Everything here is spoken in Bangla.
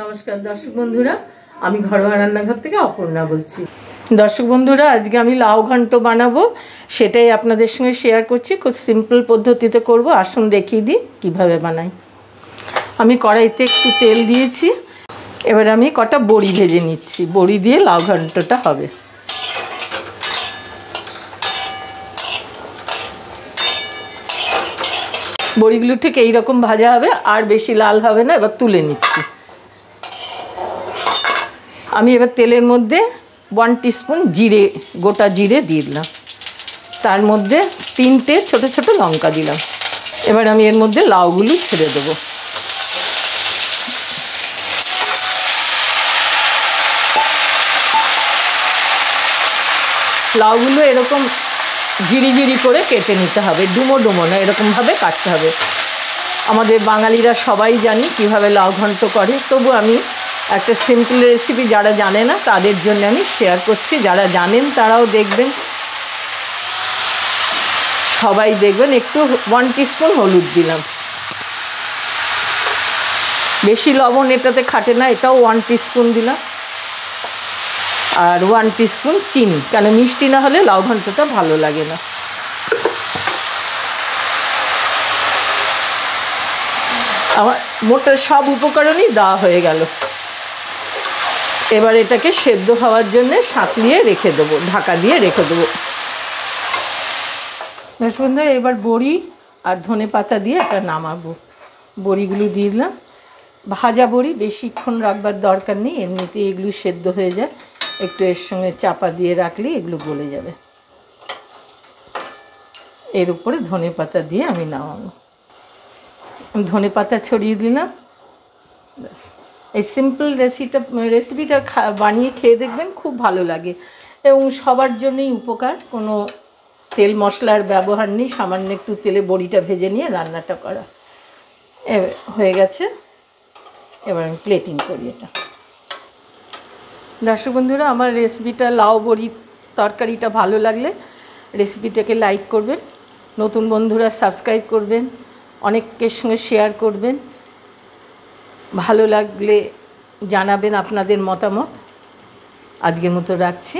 নমস্কার দর্শক বন্ধুরা, আমি ঘরোয়া রান্নাঘর থেকে অপর্ণা বলছি। দর্শক বন্ধুরা, আজকে আমি লাউ ঘন্ট বানাবো, সেটাই আপনাদের সঙ্গে শেয়ার করছি। খুব সিম্পল পদ্ধতিতে করব, আসুন দেখিয়ে দিই কীভাবে বানাই। আমি কড়াইতে একটু তেল দিয়েছি, এবার আমি কটা বড়ি ভেজে নিচ্ছি। বড়ি দিয়ে লাউ ঘন্টটা হবে। বড়িগুলো ঠিক এইরকম ভাজা হবে, আর বেশি লাল হবে না। এবার তুলে নিচ্ছি। আমি এবার তেলের মধ্যে 1 টিস্পুন জিরে, গোটা জিরে দিয়ে দিলাম। তার মধ্যে 3টে ছোট ছোট লঙ্কা দিলাম। এবার আমি এর মধ্যে লাউগুলো ছেড়ে দেবো। লাউগুলো এরকম জিরি জিরি করে কেটে নিতে হবে, ডুমো ডুমো না, এরকমভাবে কাটতে হবে। আমাদের বাঙালিরা সবাই জানি কীভাবে লাউ ঘন্ট করে, তবু আমি একটা সিম্পল রেসিপি যারা জানে না তাদের জন্য আমি শেয়ার করছি। যারা জানেন তারাও দেখবেন, সবাই দেখবেন। একটু 1 টিস্পুন হলুদ দিলাম। বেশি লবণ এটাতে খাটে না, এটাও 1 টিস্পুন দিলাম। আর 1 টিস্পুন চিনি, কেন মিষ্টি না হলে লাউ ঘন্টটা ভালো লাগে না। আমার মোটা সব উপকরণই দেওয়া হয়ে গেল। এবার এটাকে সেদ্ধ হওয়ার জন্য সাঁতলিয়ে রেখে দেবো, ঢাকা দিয়ে রেখে দেবো। বন্ধু, এবার বড়ি আর ধনে পাতা দিয়ে এটা নামাবো। বড়িগুলো দিয়ে দিলাম। ভাজা বড়ি, বেশিক্ষণ রাখবার দরকার নেই, এমনিতেই এগুলো সেদ্ধ হয়ে যায়। একটু এর সঙ্গে চাপা দিয়ে রাখলে এগুলো গলে যাবে। এর উপরে ধনে পাতা দিয়ে আমি নামাবো। ধনে পাতা ছড়িয়ে দিলাম। ব্যাস, এই সিম্পল রেসিপিটা বানিয়ে খেয়ে দেখবেন, খুব ভালো লাগে এবং সবার জন্যই উপকার। কোনো তেল মশলার ব্যবহার নেই, সামান্য একটু তেলে বড়িটা ভেজে নিয়ে রান্নাটা করা হয়ে গেছে। এবার আমি প্লেটিং করি এটা। দর্শক বন্ধুরা, আমার রেসিপিটা লাউ বড়ির তরকারিটা ভালো লাগলে রেসিপিটাকে লাইক করবেন, নতুন বন্ধুরা সাবস্ক্রাইব করবেন, অনেকের সঙ্গে শেয়ার করবেন। ভালো লাগলে জানাবেন আপনাদের মতামত। আজকের মতো রাখছি।